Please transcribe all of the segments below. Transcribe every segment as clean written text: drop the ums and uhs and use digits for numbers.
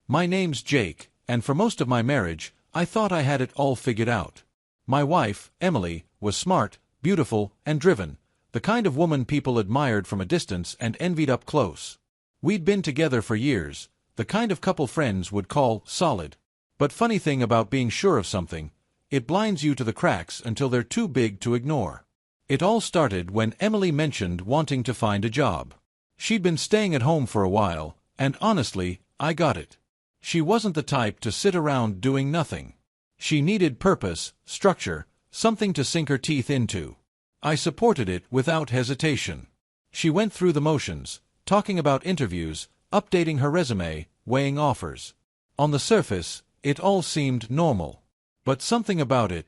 My name's Jake, and for most of my marriage, I thought I had it all figured out. My wife, Emily, was smart, beautiful, and driven, the kind of woman people admired from a distance and envied up close. We'd been together for years, the kind of couple friends would call solid. But funny thing about being sure of something, it blinds you to the cracks until they're too big to ignore. It all started when Emily mentioned wanting to find a job. She'd been staying at home for a while, and honestly, I got it. She wasn't the type to sit around doing nothing. She needed purpose, structure, something to sink her teeth into. I supported it without hesitation. She went through the motions, talking about interviews, updating her resume, weighing offers. On the surface, it all seemed normal. But something about it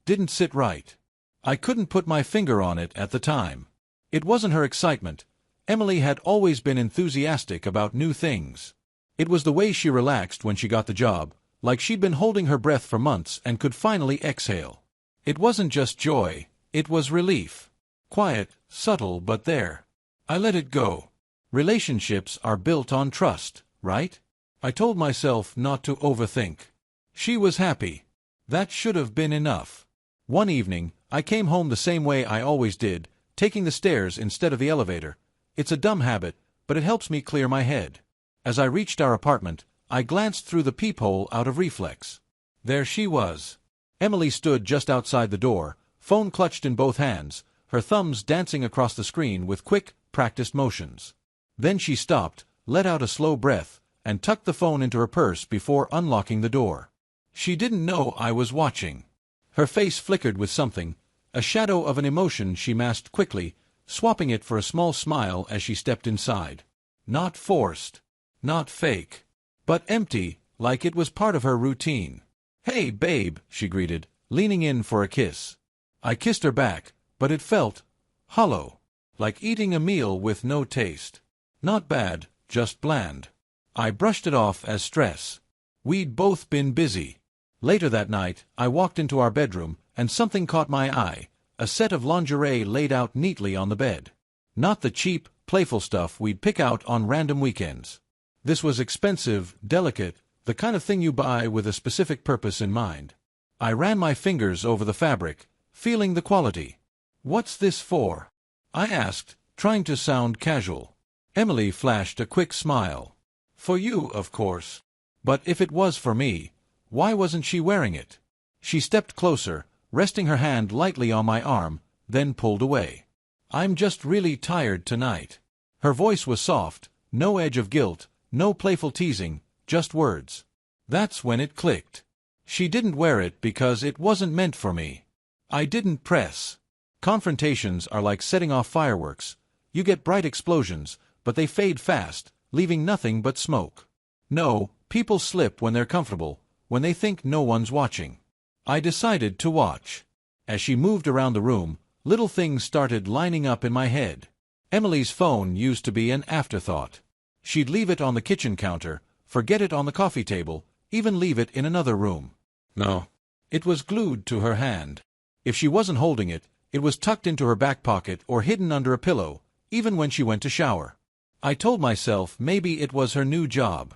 didn't sit right. I couldn't put my finger on it at the time. It wasn't her excitement. Emily had always been enthusiastic about new things. It was the way she relaxed when she got the job, like she'd been holding her breath for months and could finally exhale. It wasn't just joy, it was relief. Quiet, subtle, but there. I let it go. Relationships are built on trust, right? I told myself not to overthink. She was happy. That should have been enough. One evening, I came home the same way I always did, taking the stairs instead of the elevator. It's a dumb habit, but it helps me clear my head. As I reached our apartment, I glanced through the peephole out of reflex. There she was. Emily stood just outside the door, phone clutched in both hands, her thumbs dancing across the screen with quick, practiced motions. Then she stopped, let out a slow breath, and tucked the phone into her purse before unlocking the door. She didn't know I was watching. Her face flickered with something, a shadow of an emotion she masked quickly, swapping it for a small smile as she stepped inside. Not forced. Not fake. But empty, like it was part of her routine. "Hey, babe," she greeted, leaning in for a kiss. I kissed her back, but it felt hollow, like eating a meal with no taste. Not bad, just bland. I brushed it off as stress. We'd both been busy. Later that night, I walked into our bedroom, and something caught my eye, a set of lingerie laid out neatly on the bed. Not the cheap, playful stuff we'd pick out on random weekends. This was expensive, delicate, the kind of thing you buy with a specific purpose in mind. I ran my fingers over the fabric, feeling the quality. "What's this for?" I asked, trying to sound casual. Emily flashed a quick smile. "For you, of course." But if it was for me, why wasn't she wearing it? She stepped closer, resting her hand lightly on my arm, then pulled away. "I'm just really tired tonight." Her voice was soft, no edge of guilt, no playful teasing, just words. That's when it clicked. She didn't wear it because it wasn't meant for me. I didn't press. Confrontations are like setting off fireworks. You get bright explosions, but they fade fast, leaving nothing but smoke. No, people slip when they're comfortable, when they think no one's watching. I decided to watch. As she moved around the room, little things started lining up in my head. Emily's phone used to be an afterthought. She'd leave it on the kitchen counter, forget it on the coffee table, even leave it in another room. No. It was glued to her hand. If she wasn't holding it, it was tucked into her back pocket or hidden under a pillow, even when she went to shower. I told myself maybe it was her new job.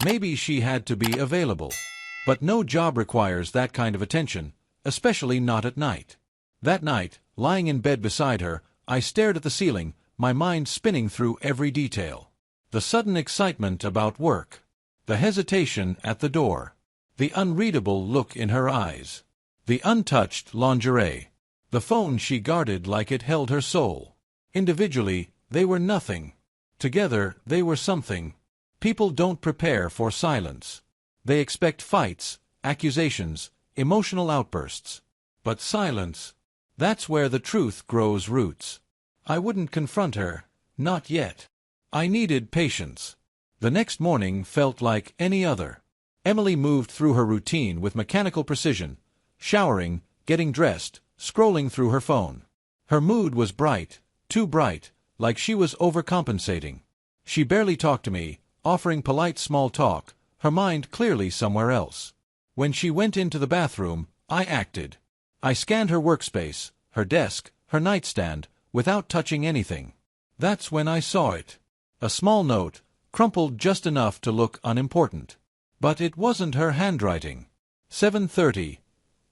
Maybe she had to be available. But no job requires that kind of attention, especially not at night. That night, lying in bed beside her, I stared at the ceiling, my mind spinning through every detail. The sudden excitement about work. The hesitation at the door. The unreadable look in her eyes. The untouched lingerie. The phone she guarded like it held her soul. Individually, they were nothing. Together, they were something. People don't prepare for silence. They expect fights, accusations, emotional outbursts. But silence, that's where the truth grows roots. I wouldn't confront her, not yet. I needed patience. The next morning felt like any other. Emily moved through her routine with mechanical precision, showering, getting dressed, scrolling through her phone. Her mood was bright, too bright, like she was overcompensating. She barely talked to me, offering polite small talk, her mind clearly somewhere else. When she went into the bathroom, I acted. I scanned her workspace, her desk, her nightstand, without touching anything. That's when I saw it. A small note, crumpled just enough to look unimportant. But it wasn't her handwriting. 7:30.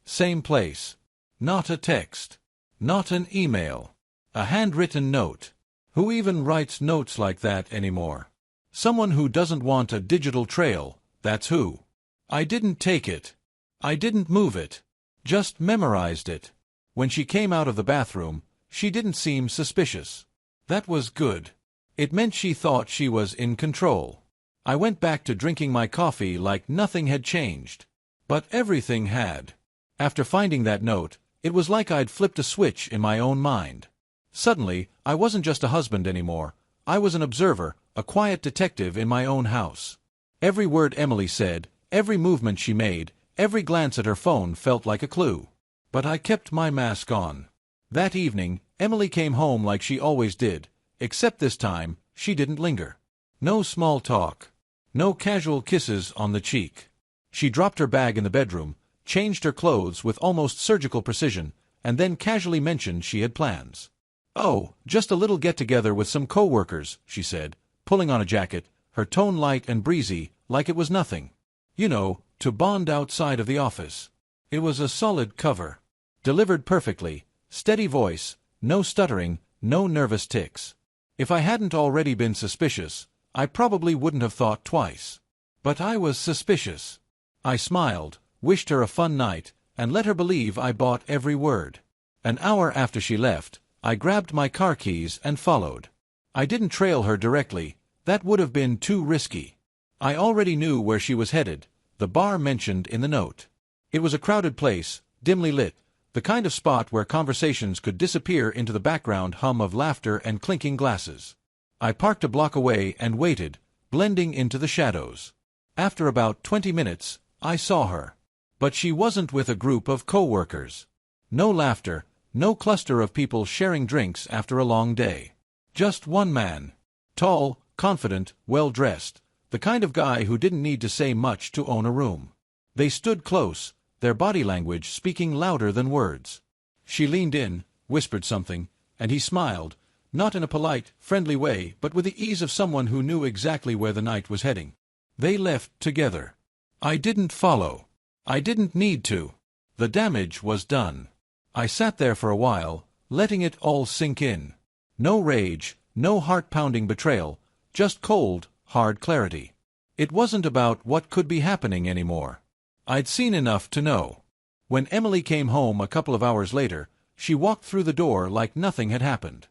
Same place. Not a text. Not an email. A handwritten note. Who even writes notes like that anymore? Someone who doesn't want a digital trail, that's who. I didn't take it. I didn't move it. Just memorized it. When she came out of the bathroom, she didn't seem suspicious. That was good. It meant she thought she was in control. I went back to drinking my coffee like nothing had changed. But everything had. After finding that note, it was like I'd flipped a switch in my own mind. Suddenly, I wasn't just a husband anymore. I was an observer, a quiet detective in my own house. Every word Emily said, every movement she made, every glance at her phone felt like a clue. But I kept my mask on. That evening, Emily came home like she always did, except this time, she didn't linger. No small talk. No casual kisses on the cheek. She dropped her bag in the bedroom, changed her clothes with almost surgical precision, and then casually mentioned she had plans. "Oh, just a little get-together with some co-workers," she said, pulling on a jacket, her tone light and breezy, like it was nothing. You know, to bond outside of the office. It was a solid cover. Delivered perfectly, steady voice, no stuttering, no nervous tics. If I hadn't already been suspicious, I probably wouldn't have thought twice. But I was suspicious. I smiled, wished her a fun night, and let her believe I bought every word. An hour after she left, I grabbed my car keys and followed. I didn't trail her directly, that would have been too risky. I already knew where she was headed, the bar mentioned in the note. It was a crowded place, dimly lit, the kind of spot where conversations could disappear into the background hum of laughter and clinking glasses. I parked a block away and waited, blending into the shadows. After about 20 minutes, I saw her. But she wasn't with a group of co-workers. No laughter, no cluster of people sharing drinks after a long day. Just one man. Tall, confident, well-dressed, the kind of guy who didn't need to say much to own a room. They stood close, their body language speaking louder than words. She leaned in, whispered something, and he smiled, not in a polite, friendly way, but with the ease of someone who knew exactly where the night was heading. They left together. I didn't follow. I didn't need to. The damage was done. I sat there for a while, letting it all sink in. No rage, no heart-pounding betrayal, just cold, hard clarity. It wasn't about what could be happening anymore. I'd seen enough to know. When Emily came home a couple of hours later, she walked through the door like nothing had happened.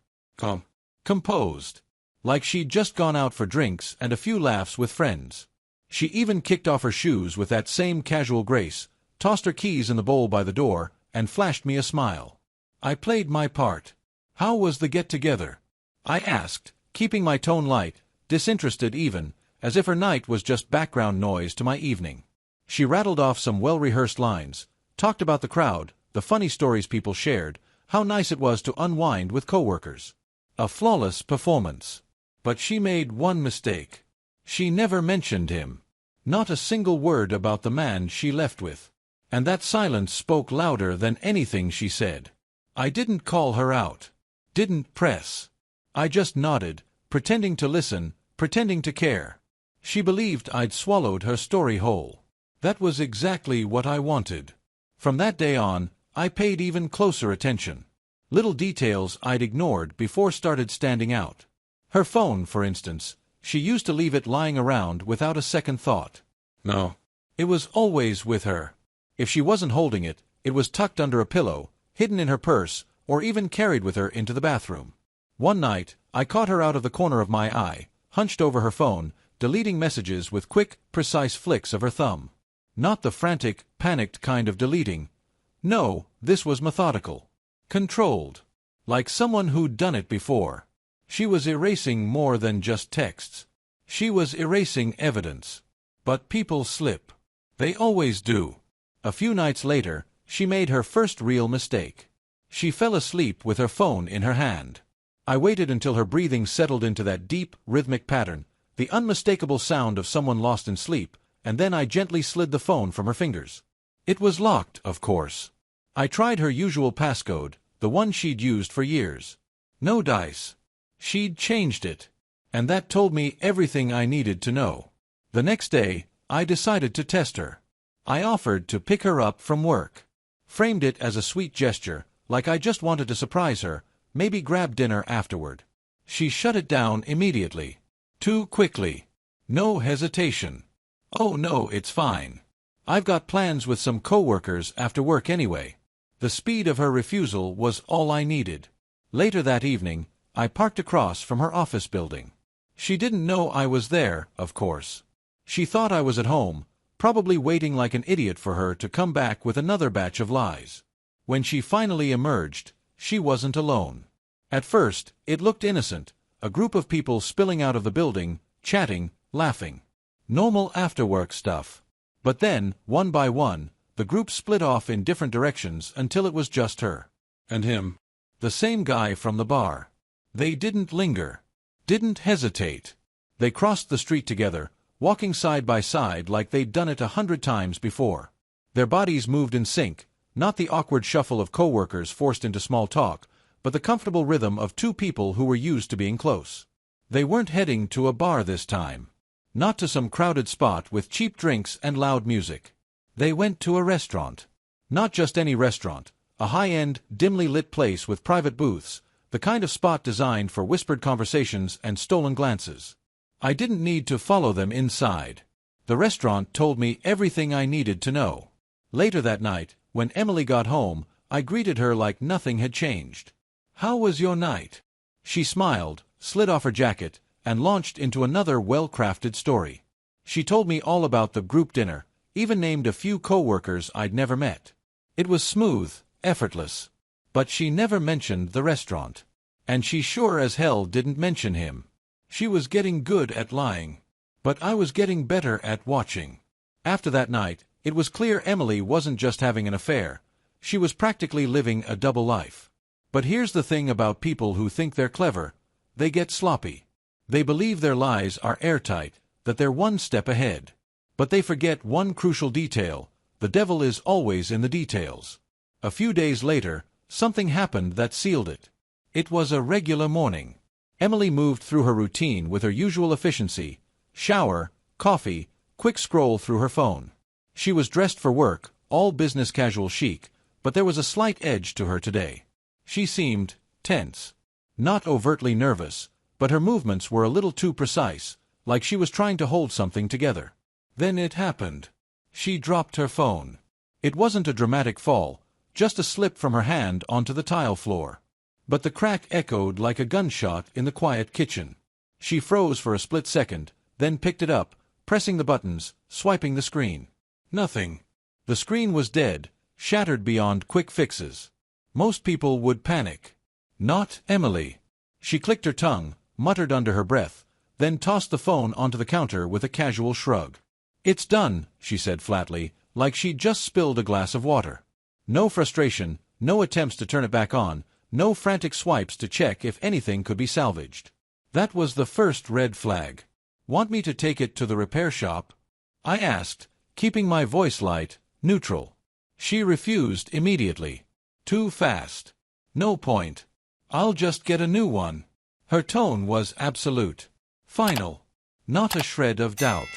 Composed. Like she'd just gone out for drinks and a few laughs with friends. She even kicked off her shoes with that same casual grace, tossed her keys in the bowl by the door, and flashed me a smile. I played my part. How was the get-together? I asked, keeping my tone light, disinterested even, as if her night was just background noise to my evening. She rattled off some well-rehearsed lines, talked about the crowd, the funny stories people shared, how nice it was to unwind with coworkers. A flawless performance. But she made one mistake. She never mentioned him. Not a single word about the man she left with. And that silence spoke louder than anything she said. I didn't call her out. Didn't press. I just nodded, pretending to listen, pretending to care. She believed I'd swallowed her story whole. That was exactly what I wanted. From that day on, I paid even closer attention. Little details I'd ignored before started standing out. Her phone, for instance, she used to leave it lying around without a second thought. No. It was always with her. If she wasn't holding it, it was tucked under a pillow, hidden in her purse, or even carried with her into the bathroom. One night, I caught her out of the corner of my eye, hunched over her phone, deleting messages with quick, precise flicks of her thumb. Not the frantic, panicked kind of deleting. No, this was methodical. Controlled. Like someone who'd done it before. She was erasing more than just texts. She was erasing evidence. But people slip. They always do. A few nights later, she made her first real mistake. She fell asleep with her phone in her hand. I waited until her breathing settled into that deep, rhythmic pattern, the unmistakable sound of someone lost in sleep, and then I gently slid the phone from her fingers. It was locked, of course. I tried her usual passcode, the one she'd used for years. No dice. She'd changed it. And that told me everything I needed to know. The next day, I decided to test her. I offered to pick her up from work. Framed it as a sweet gesture, like I just wanted to surprise her, maybe grab dinner afterward. She shut it down immediately. Too quickly. No hesitation. Oh no, it's fine. I've got plans with some coworkers after work anyway. The speed of her refusal was all I needed. Later that evening, I parked across from her office building. She didn't know I was there, of course. She thought I was at home, probably waiting like an idiot for her to come back with another batch of lies. When she finally emerged, she wasn't alone. At first, it looked innocent, a group of people spilling out of the building, chatting, laughing. Normal after-work stuff. But then, one by one, the group split off in different directions until it was just her. And him. The same guy from the bar. They didn't linger. Didn't hesitate. They crossed the street together, walking side by side like they'd done it 100 times before. Their bodies moved in sync, not the awkward shuffle of coworkers forced into small talk, but the comfortable rhythm of two people who were used to being close. They weren't heading to a bar this time. Not to some crowded spot with cheap drinks and loud music. They went to a restaurant. Not just any restaurant, a high-end, dimly lit place with private booths, the kind of spot designed for whispered conversations and stolen glances. I didn't need to follow them inside. The restaurant told me everything I needed to know. Later that night, when Emily got home, I greeted her like nothing had changed. "How was your night?" She smiled, slid off her jacket, and launched into another well-crafted story. She told me all about the group dinner, even named a few coworkers I'd never met. It was smooth, effortless. But she never mentioned the restaurant. And she sure as hell didn't mention him. She was getting good at lying. But I was getting better at watching. After that night, it was clear Emily wasn't just having an affair. She was practically living a double life. But here's the thing about people who think they're clever. They get sloppy. They believe their lies are airtight, that they're one step ahead. But they forget one crucial detail. The devil is always in the details. A few days later, something happened that sealed it. It was a regular morning. Emily moved through her routine with her usual efficiency. Shower, coffee, quick scroll through her phone. She was dressed for work, all business casual chic, but there was a slight edge to her today. She seemed tense. Not overtly nervous, but her movements were a little too precise, like she was trying to hold something together. Then it happened. She dropped her phone. It wasn't a dramatic fall, just a slip from her hand onto the tile floor. But the crack echoed like a gunshot in the quiet kitchen. She froze for a split second, then picked it up, pressing the buttons, swiping the screen. Nothing. The screen was dead, shattered beyond quick fixes. Most people would panic. Not Emily. She clicked her tongue, muttered under her breath, then tossed the phone onto the counter with a casual shrug. "It's done," she said flatly, like she'd just spilled a glass of water. No frustration, no attempts to turn it back on, no frantic swipes to check if anything could be salvaged. That was the first red flag. "Want me to take it to the repair shop?" I asked, keeping my voice light, neutral. She refused immediately. Too fast. "No point. I'll just get a new one." Her tone was absolute. Final. Not a shred of doubt.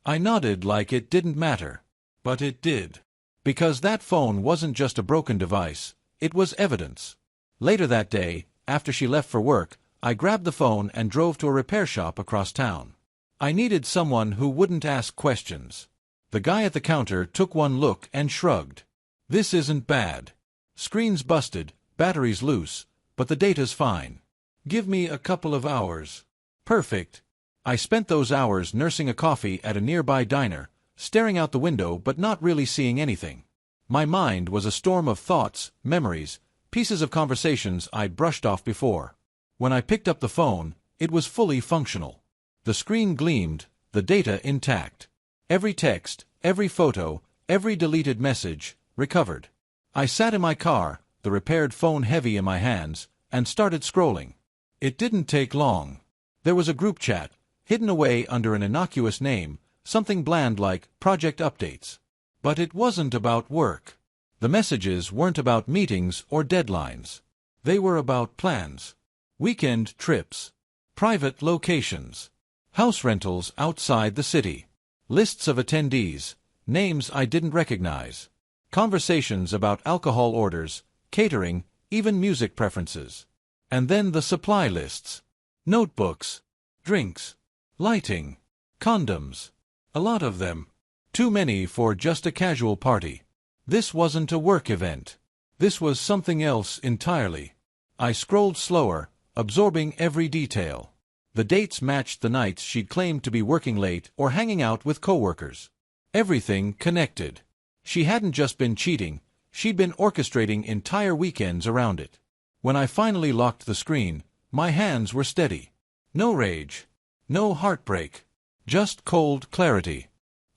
I nodded like it didn't matter. But it did. Because that phone wasn't just a broken device, it was evidence. Later that day, after she left for work, I grabbed the phone and drove to a repair shop across town. I needed someone who wouldn't ask questions. The guy at the counter took one look and shrugged. "This isn't bad. Screen's busted, battery's loose, but the data's fine. Give me a couple of hours." Perfect. I spent those hours nursing a coffee at a nearby diner, staring out the window but not really seeing anything. My mind was a storm of thoughts, memories, pieces of conversations I'd brushed off before. When I picked up the phone, it was fully functional. The screen gleamed, the data intact. Every text, every photo, every deleted message, recovered. I sat in my car, the repaired phone heavy in my hands, and started scrolling. It didn't take long. There was a group chat, hidden away under an innocuous name, something bland like project updates. But it wasn't about work. The messages weren't about meetings or deadlines. They were about plans. Weekend trips. Private locations. House rentals outside the city. Lists of attendees, names I didn't recognize. Conversations about alcohol orders, catering, even music preferences. And then the supply lists. Notebooks, drinks, lighting, condoms. A lot of them. Too many for just a casual party. This wasn't a work event. This was something else entirely. I scrolled slower, absorbing every detail. The dates matched the nights she'd claimed to be working late or hanging out with coworkers. Everything connected. She hadn't just been cheating, she'd been orchestrating entire weekends around it. When I finally locked the screen, my hands were steady. No rage. No heartbreak. Just cold clarity.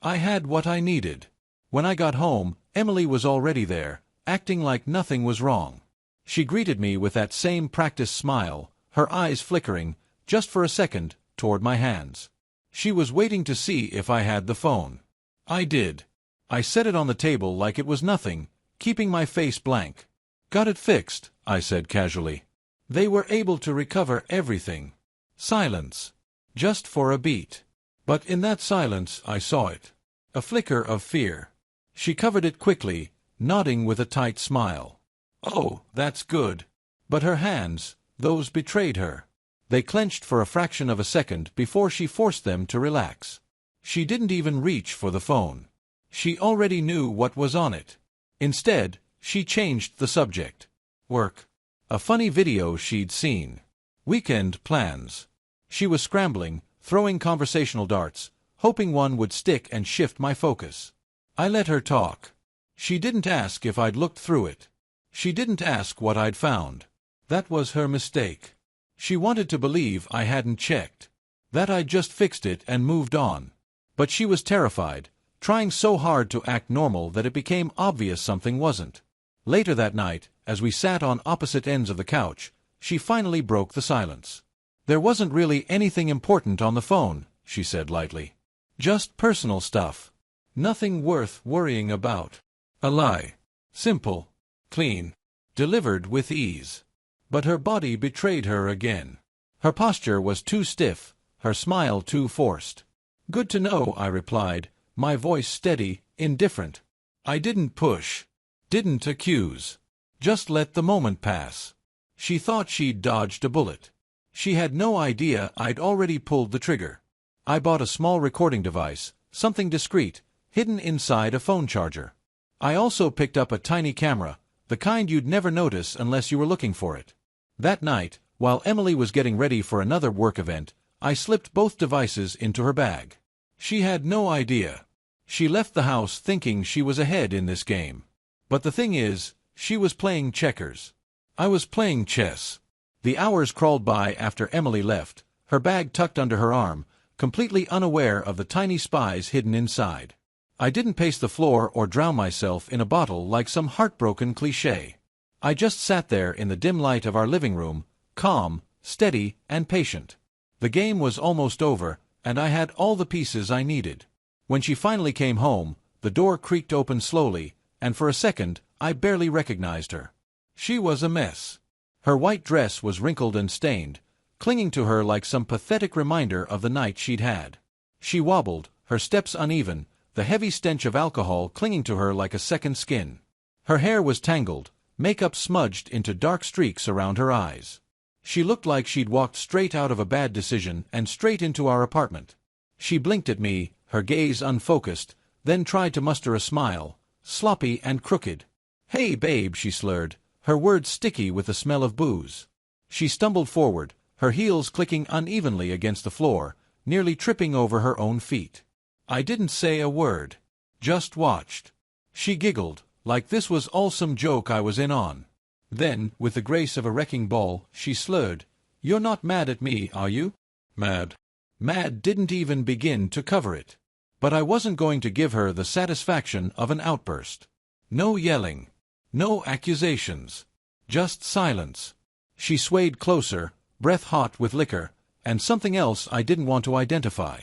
I had what I needed. When I got home, Emily was already there, acting like nothing was wrong. She greeted me with that same practiced smile, her eyes flickering, just for a second, toward my hands. She was waiting to see if I had the phone. I did. I set it on the table like it was nothing, keeping my face blank. Got it fixed, I said casually. They were able to recover everything. Silence. Just for a beat. But in that silence I saw it. A flicker of fear. She covered it quickly, nodding with a tight smile. Oh, that's good. But her hands, those betrayed her. They clenched for a fraction of a second before she forced them to relax. She didn't even reach for the phone. She already knew what was on it. Instead, she changed the subject. Work. A funny video she'd seen. Weekend plans. She was scrambling, throwing conversational darts, hoping one would stick and shift my focus. I let her talk. She didn't ask if I'd looked through it. She didn't ask what I'd found. That was her mistake. She wanted to believe I hadn't checked. That I'd just fixed it and moved on. But she was terrified, trying so hard to act normal that it became obvious something wasn't. Later that night, as we sat on opposite ends of the couch, she finally broke the silence. There wasn't really anything important on the phone, she said lightly. Just personal stuff. Nothing worth worrying about. A lie. Simple. Clean. Delivered with ease. But her body betrayed her again. Her posture was too stiff, her smile too forced. Good to know, I replied, my voice steady, indifferent. I didn't push. Didn't accuse. Just let the moment pass. She thought she'd dodged a bullet. She had no idea I'd already pulled the trigger. I bought a small recording device, something discreet, hidden inside a phone charger. I also picked up a tiny camera, the kind you'd never notice unless you were looking for it. That night, while Emily was getting ready for another work event, I slipped both devices into her bag. She had no idea. She left the house thinking she was ahead in this game. But the thing is, she was playing checkers. I was playing chess. The hours crawled by after Emily left, her bag tucked under her arm, completely unaware of the tiny spies hidden inside. I didn't pace the floor or drown myself in a bottle like some heartbroken cliché. I just sat there in the dim light of our living room, calm, steady, and patient. The game was almost over, and I had all the pieces I needed. When she finally came home, the door creaked open slowly, and for a second, I barely recognized her. She was a mess. Her white dress was wrinkled and stained, clinging to her like some pathetic reminder of the night she'd had. She wobbled, her steps uneven, the heavy stench of alcohol clinging to her like a second skin. Her hair was tangled, makeup smudged into dark streaks around her eyes. She looked like she'd walked straight out of a bad decision and straight into our apartment. She blinked at me, her gaze unfocused, then tried to muster a smile, sloppy and crooked. "Hey, babe," she slurred, her words sticky with the smell of booze. She stumbled forward, her heels clicking unevenly against the floor, nearly tripping over her own feet. I didn't say a word. Just watched. She giggled, like this was all some joke I was in on. Then, with the grace of a wrecking ball, she slurred, "You're not mad at me, are you?" Mad. Mad didn't even begin to cover it. But I wasn't going to give her the satisfaction of an outburst. No yelling. No accusations. Just silence. She swayed closer, breath hot with liquor, and something else I didn't want to identify.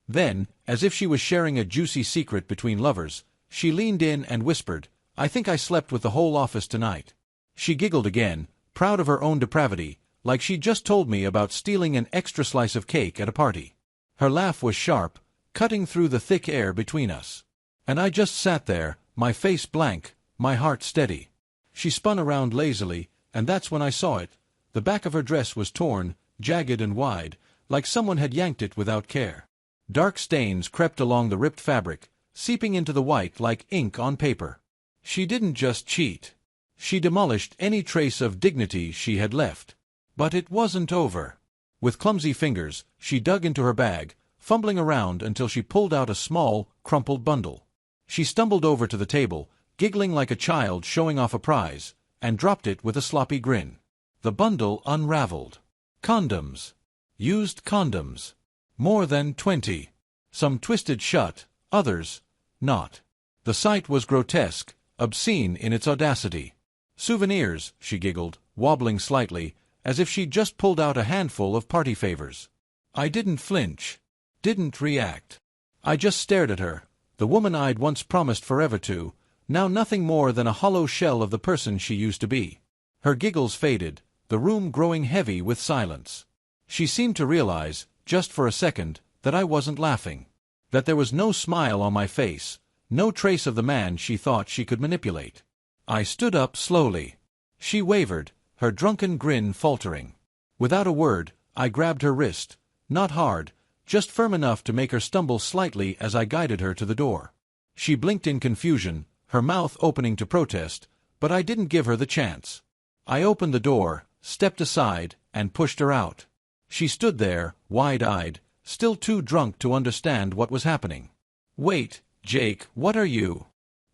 Then, as if she was sharing a juicy secret between lovers, she leaned in and whispered, "I think I slept with the whole office tonight." She giggled again, proud of her own depravity, like she'd just told me about stealing an extra slice of cake at a party. Her laugh was sharp, cutting through the thick air between us. And I just sat there, my face blank, my heart steady. She spun around lazily, and that's when I saw it. The back of her dress was torn, jagged and wide, like someone had yanked it without care. Dark stains crept along the ripped fabric, seeping into the white like ink on paper. She didn't just cheat. She demolished any trace of dignity she had left. But it wasn't over. With clumsy fingers, she dug into her bag, fumbling around until she pulled out a small, crumpled bundle. She stumbled over to the table, giggling like a child showing off a prize, and dropped it with a sloppy grin. The bundle unraveled. Condoms. Used condoms. More than 20. Some twisted shut, others not. The sight was grotesque, obscene in its audacity. Souvenirs, she giggled, wobbling slightly, as if she'd just pulled out a handful of party favors. I didn't flinch. Didn't react. I just stared at her, the woman I'd once promised forever to, now nothing more than a hollow shell of the person she used to be. Her giggles faded, the room growing heavy with silence. She seemed to realize, just for a second, that I wasn't laughing. That there was no smile on my face, no trace of the man she thought she could manipulate. I stood up slowly. She wavered, her drunken grin faltering. Without a word, I grabbed her wrist, not hard, just firm enough to make her stumble slightly as I guided her to the door. She blinked in confusion, her mouth opening to protest, but I didn't give her the chance. I opened the door, stepped aside, and pushed her out. She stood there, wide-eyed, still too drunk to understand what was happening. "Wait, Jake, what are you?"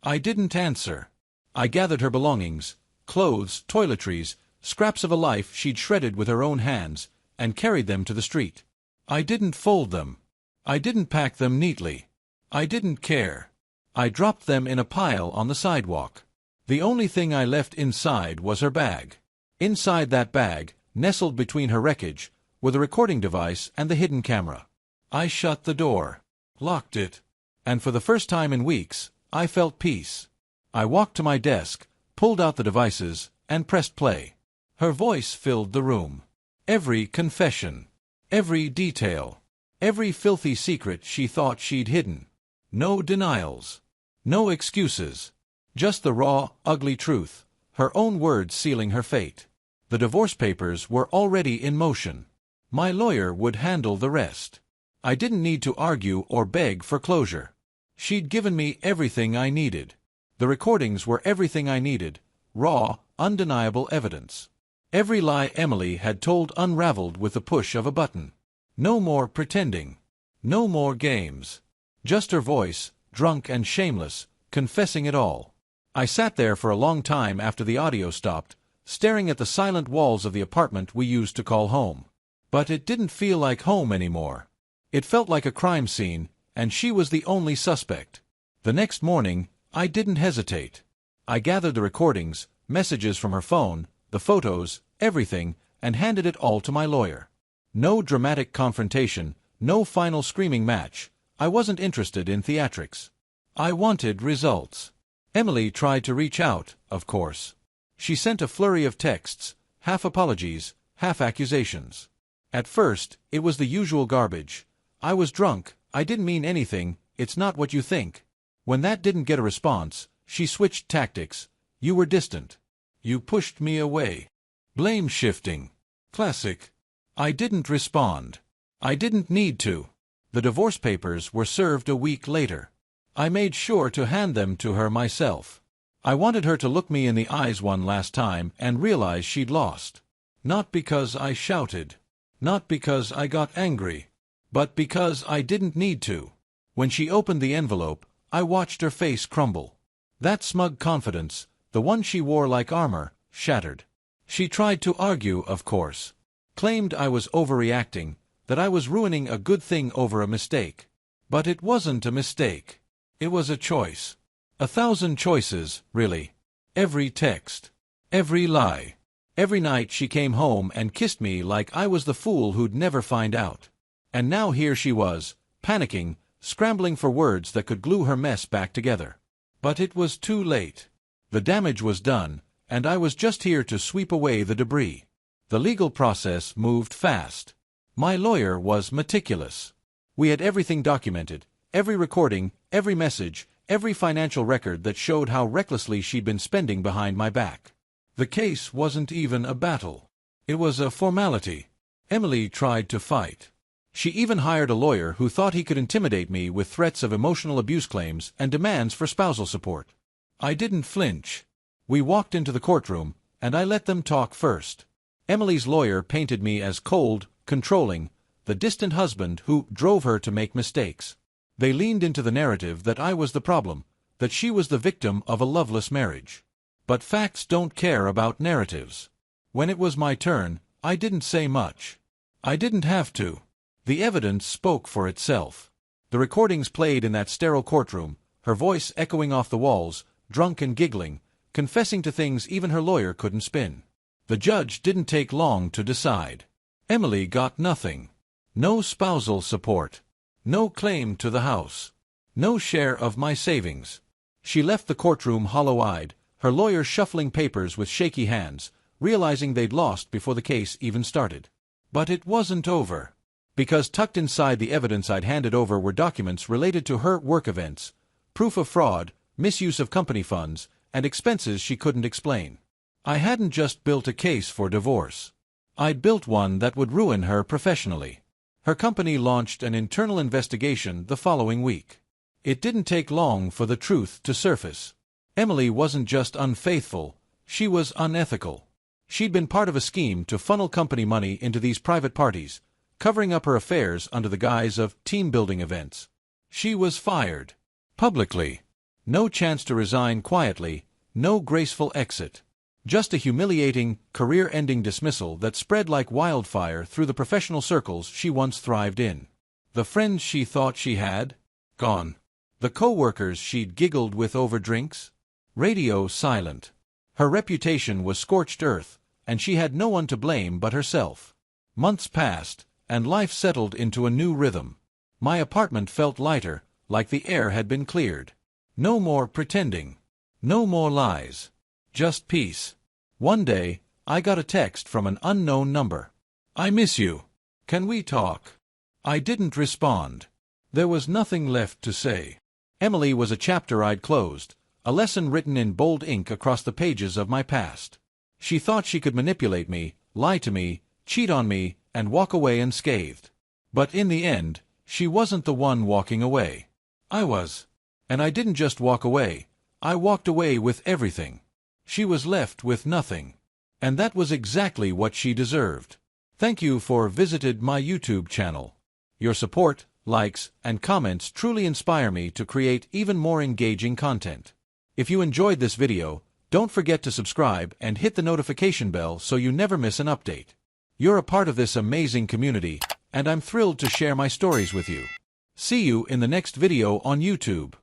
I didn't answer. I gathered her belongings, clothes, toiletries, scraps of a life she'd shredded with her own hands, and carried them to the street. I didn't fold them. I didn't pack them neatly. I didn't care. I dropped them in a pile on the sidewalk. The only thing I left inside was her bag. Inside that bag, nestled between her wreckage, were the recording device and the hidden camera. I shut the door, locked it, and for the first time in weeks, I felt peace. I walked to my desk, pulled out the devices, and pressed play. Her voice filled the room. Every confession, every detail, every filthy secret she thought she'd hidden. No denials, no excuses, just the raw, ugly truth, her own words sealing her fate. The divorce papers were already in motion. My lawyer would handle the rest. I didn't need to argue or beg for closure. She'd given me everything I needed. The recordings were everything I needed, raw, undeniable evidence. Every lie Emily had told unraveled with the push of a button. No more pretending. No more games. Just her voice, drunk and shameless, confessing it all. I sat there for a long time after the audio stopped, staring at the silent walls of the apartment we used to call home. But it didn't feel like home anymore. It felt like a crime scene, and she was the only suspect. The next morning, I didn't hesitate. I gathered the recordings, messages from her phone, the photos, everything, and handed it all to my lawyer. No dramatic confrontation, no final screaming match. I wasn't interested in theatrics. I wanted results. Emily tried to reach out, of course. She sent a flurry of texts, half apologies, half accusations. At first, it was the usual garbage. I was drunk, I didn't mean anything, it's not what you think. When that didn't get a response, she switched tactics. You were distant. You pushed me away. Blame shifting. Classic. I didn't respond. I didn't need to. The divorce papers were served a week later. I made sure to hand them to her myself. I wanted her to look me in the eyes one last time and realize she'd lost. Not because I shouted. Not because I got angry. But because I didn't need to. When she opened the envelope, I watched her face crumble. That smug confidence, the one she wore like armor, shattered. She tried to argue, of course. Claimed I was overreacting, that I was ruining a good thing over a mistake. But it wasn't a mistake. It was a choice. 1,000 choices, really. Every text. Every lie. Every night she came home and kissed me like I was the fool who'd never find out. And now here she was, panicking, scrambling for words that could glue her mess back together. But it was too late. The damage was done, and I was just here to sweep away the debris. The legal process moved fast. My lawyer was meticulous. We had everything documented, every recording, every message, every financial record that showed how recklessly she'd been spending behind my back. The case wasn't even a battle. It was a formality. Emily tried to fight. She even hired a lawyer who thought he could intimidate me with threats of emotional abuse claims and demands for spousal support. I didn't flinch. We walked into the courtroom, and I let them talk first. Emily's lawyer painted me as cold, controlling, the distant husband who drove her to make mistakes. They leaned into the narrative that I was the problem, that she was the victim of a loveless marriage. But facts don't care about narratives. When it was my turn, I didn't say much. I didn't have to. The evidence spoke for itself. The recordings played in that sterile courtroom, her voice echoing off the walls, drunk and giggling, confessing to things even her lawyer couldn't spin. The judge didn't take long to decide. Emily got nothing. No spousal support. No claim to the house. No share of my savings. She left the courtroom hollow-eyed, her lawyer shuffling papers with shaky hands, realizing they'd lost before the case even started. But it wasn't over. Because tucked inside the evidence I'd handed over were documents related to her work events, proof of fraud, misuse of company funds, and expenses she couldn't explain. I hadn't just built a case for divorce. I'd built one that would ruin her professionally. Her company launched an internal investigation the following week. It didn't take long for the truth to surface. Emily wasn't just unfaithful, she was unethical. She'd been part of a scheme to funnel company money into these private parties, covering up her affairs under the guise of team-building events. She was fired. Publicly. No chance to resign quietly, no graceful exit. Just a humiliating, career-ending dismissal that spread like wildfire through the professional circles she once thrived in. The friends she thought she had? Gone. The co-workers she'd giggled with over drinks? Radio silent. Her reputation was scorched earth, and she had no one to blame but herself. Months passed, and life settled into a new rhythm. My apartment felt lighter, like the air had been cleared. No more pretending. No more lies. Just peace. One day, I got a text from an unknown number. "I miss you. Can we talk?" I didn't respond. There was nothing left to say. Emily was a chapter I'd closed, a lesson written in bold ink across the pages of my past. She thought she could manipulate me, lie to me, cheat on me, and walk away unscathed. But in the end, she wasn't the one walking away. I was. And I didn't just walk away, I walked away with everything. She was left with nothing. And that was exactly what she deserved. Thank you for visited my YouTube channel. Your support, likes, and comments truly inspire me to create even more engaging content. If you enjoyed this video, don't forget to subscribe and hit the notification bell so you never miss an update. You're a part of this amazing community, and I'm thrilled to share my stories with you. See you in the next video on YouTube.